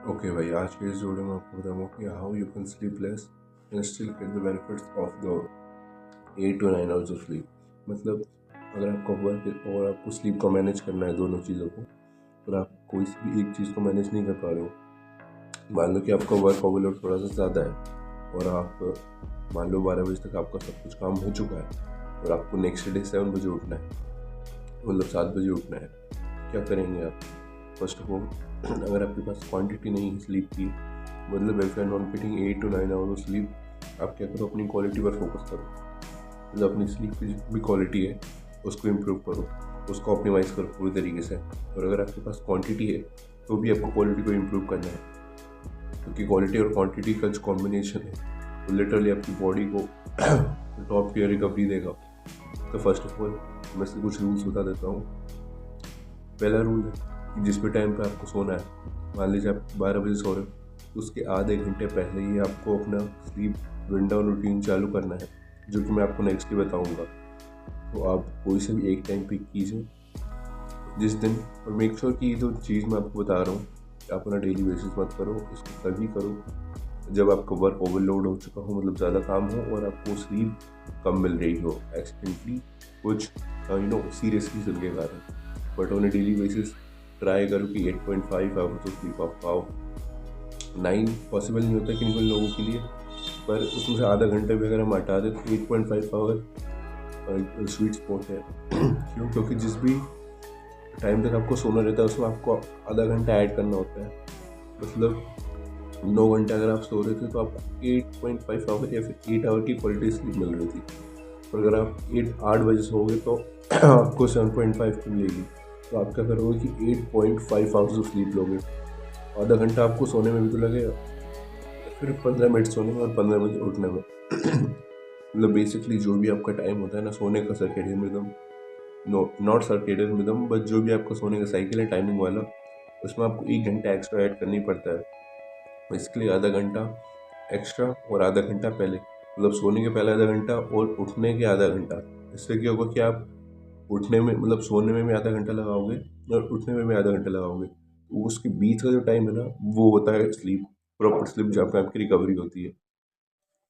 Okay भाई, आज के इस वीडियो में आपको बताऊंगा कि how you can sleep less and still get the benefits of the 8 to 9 hours of sleep. मतलब अगर आपका वर्क और आपको स्लीप को मैनेज करना है, दोनों चीज़ों को, और आप कोई सी भी एक चीज़ को मैनेज नहीं कर पा रहे हो, मान लो कि आपका वर्क ओवरलोड थोड़ा सा ज़्यादा है और आप मान लो 12 बजे तक आपका सब कुछ काम हो चुका है और आपको नेक्स्ट डे 7 बजे उठना है, मतलब 7 बजे उठना है। क्या करेंगे आप? फर्स्ट ऑफ ऑल, अगर आपके पास क्वांटिटी नहीं है स्लीप की, मतलब if you are not getting 8 to 9 hour of sleep, आप क्या करो, अपनी क्वालिटी पर फोकस करो। मतलब अपनी स्लीप की जितनी भी क्वालिटी है उसको इम्प्रूव करो, उसको ऑप्टिमाइज़ करो पूरी तरीके से। और अगर आपके पास क्वांटिटी है तो भी आपको क्वालिटी को इम्प्रूव करना है, क्योंकि क्वालिटी और क्वांटिटी का जो कॉम्बिनेशन है वो लिटरली आपकी बॉडी को टॉप टियर रिकवरी देगा। तो फर्स्ट ऑफ ऑल मैं इसके कुछ रूल्स बता देता हूँ। पहला रूल है कि जिस भी टाइम पे आपको सोना है, मान लीजिए आप 12 बजे सो रहे हो, तो उसके आधे घंटे पहले ही आपको अपना स्लीप विंडो रूटीन चालू करना है, जो कि मैं आपको नेक्स्ट ही बताऊंगा। तो आप कोई से भी एक टाइम पिक कीजिए जिस दिन, और मेक श्योर कि ये जो चीज़ मैं आपको बता रहा हूँ आप अपना डेली बेसिस मत करो, इसको तभी करो जब आपका वर्क ओवरलोड हो चुका हो, मतलब ज़्यादा काम हो और आपको स्लीप कम मिल रही हो एक्सीडेंटली, कुछ सीरियस रीजन के कारण। But on A daily basis try करो कि 8.5 आवर्स तो स्लीप आप पाओ। 9 पॉसिबल नहीं होता किन किन लोगों के लिए, पर उसमें से आधा घंटे भी अगर हम हटा दें तो 8.5 आवर स्वीट स्पॉट है। क्यों? क्योंकि जिस भी टाइम तक आपको सोना रहता है उसमें आपको आधा घंटा ऐड करना होता है। मतलब 9 घंटे अगर आप सो रहे थे तो आपको 8.5 आवर या फिर 8 आवर की क्वालिटी स्लीप मिल रही थी, और अगर आप 8 बजे सोओगे तो आपको 7.5 की मिलेगी। तो आप क्या करोगे कि 8.5 आवर्स ऑफ स्लीप लोगे, आधा घंटा आपको सोने में भी तो लगेगा, फिर 15 मिनट सोने में और 15 मिनट उठने में। मतलब बेसिकली जो भी आपका टाइम होता है ना सोने का, circadian rhythm, no not circadian rhythm but जो भी आपका सोने का साइकिल है टाइमिंग वाला, उसमें आपको 1 घंटा एक्स्ट्रा ऐड करनी पड़ता है। बेसिकली आधा घंटा एक्स्ट्रा और आधा घंटा पहले, मतलब सोने के पहले आधा घंटा और उठने के आधा घंटा। इससे क्या होगा कि आप उठने में, मतलब सोने में भी आधा घंटा लगाओगे और उठने में भी आधा घंटा लगाओगे, तो उसके बीच का जो टाइम है ना वो होता है स्लीप, प्रॉपर स्लीप जहाँ पे आपकी रिकवरी होती है।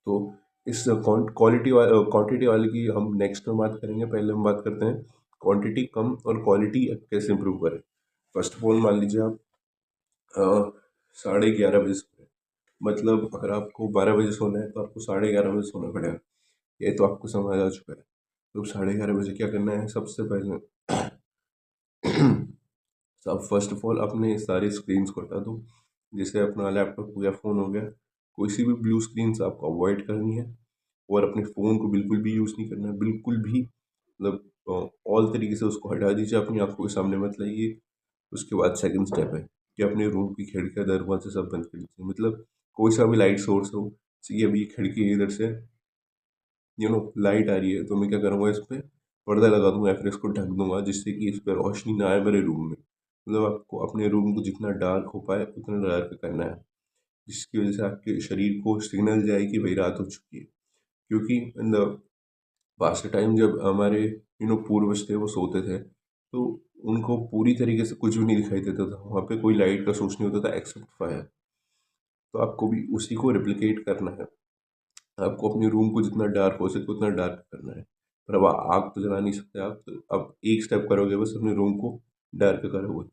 तो इस क्वांटिटी वाले की हम नेक्स्ट में बात करेंगे। पहले हम बात करते हैं क्वांटिटी कम और क्वालिटी कैसे इंप्रूव करें। फर्स्ट ऑफ ऑल, मान लीजिए आप 11:30 बजे सो रहे हैं। मतलब अगर आपको 12 बजे सोना है तो आपको 11:30 बजे सोना पड़ेगा, ये तो आपको समझ आ चुका है। तो 11:30 बजे क्या करना है? सबसे पहले सब फर्स्ट ऑफ ऑल अपने सारे स्क्रीन्स को हटा दो, जैसे अपना लैपटॉप हो गया, फ़ोन हो गया, कोई सी भी ब्लू स्क्रीन्स आपको अवॉइड करनी है। और अपने फ़ोन को बिल्कुल भी यूज़ नहीं करना है, बिल्कुल भी, मतलब ऑल तरीके से उसको हटा दीजिए, अपनी आंखों के सामने मत लाइए। उसके बाद सेकंड स्टेप है कि अपने रूम की खिड़कियाँ दरवाजे सब बंद कर दीजिए। मतलब कोई सा भी लाइट सोर्स हो, जैसे कि अभी खिड़की इधर से लाइट आ रही है, तो मैं क्या करूँगा, इस पर पर्दा लगा दूंगा या फिर इसको ढक दूंगा, जिससे कि इस पर रोशनी ना आए मेरे रूम में। मतलब आपको अपने रूम को जितना डार्क हो पाए उतना डार्क करना है, जिसकी वजह से आपके शरीर को सिग्नल जाए कि भाई रात हो चुकी है। क्योंकि इन द पास्ट टाइम जब हमारे पूर्वज थे वो सोते थे, तो उनको पूरी तरीके से कुछ भी नहीं दिखाई देता था, वहाँ पे कोई लाइट का सोर्स नहीं होता था एक्सेप्ट फायर। तो आपको भी उसी को रिप्लिकेट करना है। आपको अपने रूम को जितना डार्क हो सके उतना डार्क करना है। पर अब आग तो जला नहीं सकते आप, तो अब एक स्टेप करोगे, बस अपने रूम को डार्क करोगे।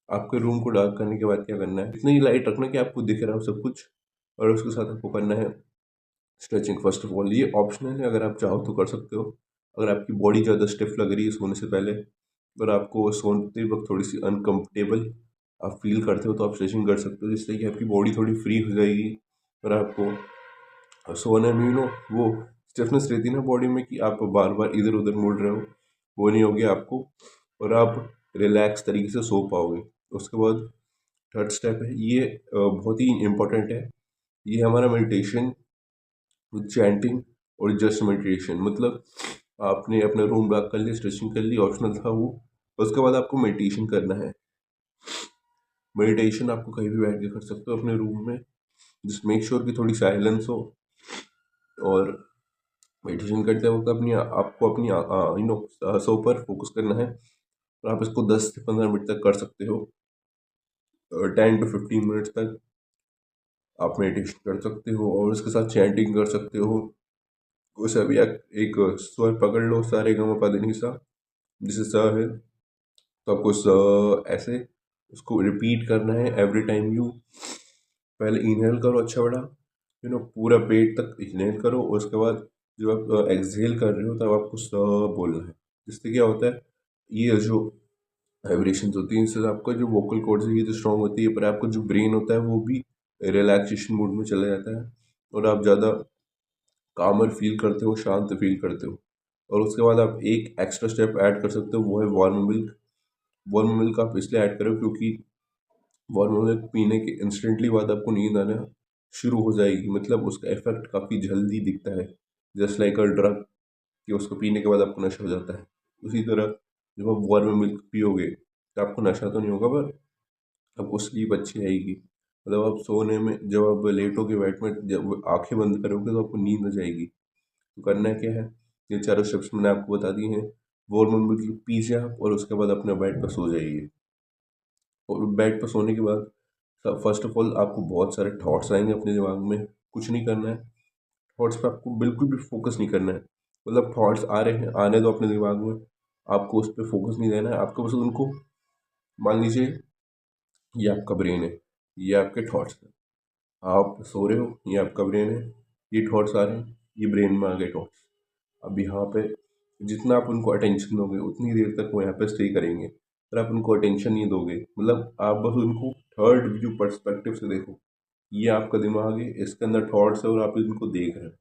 आपके रूम को डार्क करने के बाद क्या करना है? इतनी लाइट रखना कि आपको दिख रहा हो सब कुछ, और उसके साथ आपको करना है स्ट्रेचिंग। फर्स्ट ऑफ ऑल ये ऑप्शनल है, अगर आप चाहो तो कर सकते हो। अगर आपकी बॉडी ज़्यादा स्टिफ लग रही है सोने से पहले, और आपको सोते वक्त थोड़ी सी अनकंफर्टेबल आप फील करते हो, तो आप स्ट्रेचिंग कर सकते हो, जिससे कि आपकी बॉडी थोड़ी फ्री हो जाएगी। और आपको सोने में वो स्टिफनेस रहती है ना बॉडी में, कि आप बार बार इधर उधर मुड़ रहे हो, वो नहीं होगी आपको, और आप रिलैक्स तरीके से सो पाओगे। उसके बाद थर्ड स्टेप है, ये बहुत ही इम्पोर्टेंट है, ये हमारा मेडिटेशन विद चैंटिंग और जस्ट मेडिटेशन। मतलब आपने अपना रूम डार्क कर लिया, स्ट्रेचिंग कर ली, ऑप्शनल था वो। उसके बाद आपको मेडिटेशन करना है। मेडिटेशन आपको कहीं भी बैठ के कर सकते हो अपने रूम में, जस्ट मेक श्योर कि थोड़ी साइलेंस हो। और मेडिटेशन करते वक्त आपको अपनी सांसों पर फोकस करना है, और आप इसको 10 से 15 मिनट तक कर सकते हो, 10 to 15 मिनट्स तक। आप मेडिटेशन कर सकते हो और उसके साथ चैंटिंग कर सकते हो। वैसे अभी एक स्वर पकड़ लो, सारे ग म प ध नि सा, जैसे स है, तो आपको ऐसे उसको रिपीट करना है एवरी टाइम यू पहले इनहेल करो अच्छा बड़ा, पूरा पेट तक इनहेल करो और उसके बाद जब आप एक्सहेल कर रहे हो तब आपको बोलना है। जिससे क्या होता है, ये जो वाइब्रेशंस होती हैं इससे आपका जो वोकल कॉर्ड्स है ये तो स्ट्रांग होती है, पर आपका जो ब्रेन होता है वो भी रिलैक्सेशन मूड में चला जाता है और आप ज़्यादा कामर फील करते हो, शांत फील करते हो। और उसके बाद आप एक एक्स्ट्रा स्टेप ऐड कर सकते हो, वो है वार्म मिल्क। वार्म मिल्क आप इसलिए ऐड करो क्योंकि वार्म मिल्क पीने के इंस्टेंटली बाद आपको नींद आना शुरू हो जाएगी, मतलब उसका इफेक्ट काफ़ी जल्दी दिखता है, जस्ट लाइक अ ड्रग, कि उसको पीने के बाद आपको नशा हो जाता है। उसी तरह जब आप वार्म मिल्क पियोगे तो आपको नशा तो नहीं होगा, पर आपको स्लीप अच्छी आएगी। मतलब आप सोने में जब आप लेटोगे बेड में, जब आंखें बंद करोगे तो आपको नींद आ जाएगी। तो करना क्या है, ये चारों स्टेप्स मैंने आपको बता दिए हैं। वार्म मिल्क पीजिए आप और उसके बाद अपने बेड पर सो जाइए। और बेड पर सोने के बाद फर्स्ट ऑफ ऑल आपको बहुत सारे थॉट्स आएंगे अपने दिमाग में, कुछ नहीं करना है, थॉट्स पे आपको बिल्कुल भी फोकस नहीं करना है। मतलब थॉट्स आ रहे हैं, आने दो अपने दिमाग में, आपको उस पर फोकस नहीं देना है, आपको बस उनको, मान लीजिए ये आपका ब्रेन है, ये आपके थॉट्स हैं, आप सो रहे हो, ये आपका ब्रेन है, ये थॉट्स आ रहे हैं, ये ब्रेन में आ गए थॉट्स। अब यहाँ पे जितना आप उनको अटेंशन दोगे उतनी देर तक वो यहाँ पे स्टे करेंगे। अगर आप उनको अटेंशन नहीं दोगे, मतलब आप बस उनको थर्ड व्यू पर्सपेक्टिव से देखो, ये आपका दिमाग है, इसके अंदर थॉट्स है और आप इनको देख रहे हैं।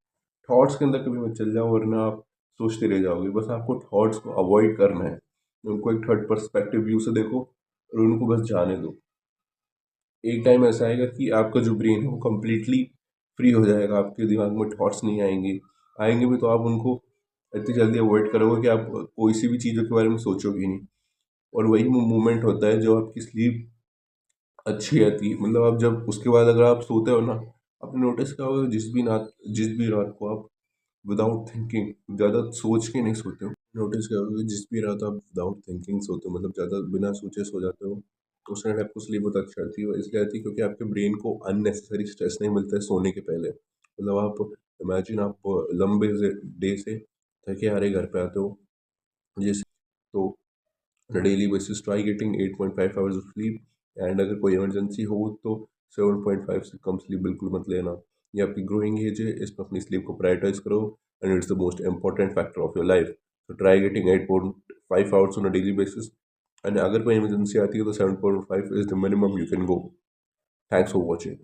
थॉट्स के अंदर कभी मत चल जाओ वरना आप सोचते रह जाओगे। बस आपको थॉट्स को अवॉइड करना है, उनको एक थर्ड पर्सपेक्टिव व्यू से देखो और उनको बस जाने दो। एक टाइम ऐसा आएगा कि आपका जो ब्रेन है वो कम्प्लीटली फ्री हो जाएगा, आपके दिमाग में थॉट्स नहीं आएंगे, आएंगे भी तो आप उनको इतनी जल्दी अवॉइड करोगे कि आप कोई सी भी चीज़ों के बारे में सोचोगे ही नहीं। और वही वो मोमेंट होता है जो आपकी स्लीप अच्छी आती है। मतलब आप जब उसके बाद अगर आप सोते हो ना, आपने नोटिस किया होगा जिस भी रात को आप विदाउट थिंकिंग, ज़्यादा सोच के नहीं सोते हो, नोटिस किया होगा जिस भी रात आप विदाउट थिंकिंग सोते हो, मतलब ज़्यादा बिना सोचे सो जाते हो, तो उस टाइम आपको स्लीप बहुत अच्छी आती है। इसलिए आती है क्योंकि आपके ब्रेन को अननेसेसरी स्ट्रेस नहीं मिलता है सोने के पहले। मतलब आप इमेजिन, आप लंबे डे से थके हारे घर पे आते हो, जैसे, तो daily basis try getting 8.5 hours of sleep, and अगर कोई इमरजेंसी हो तो 7.5 से कम स्लीप बिल्कुल मत लेना। ये आपकी ग्रोइंग एज है, इसमें अपनी स्लीप को प्रायोरिटाइज करो, and it's the most important factor of your life. तो try getting 8.5 hours on a daily basis, and अगर कोई इमरजेंसी आती है तो 7.5 is the minimum you can go. Thanks for watching.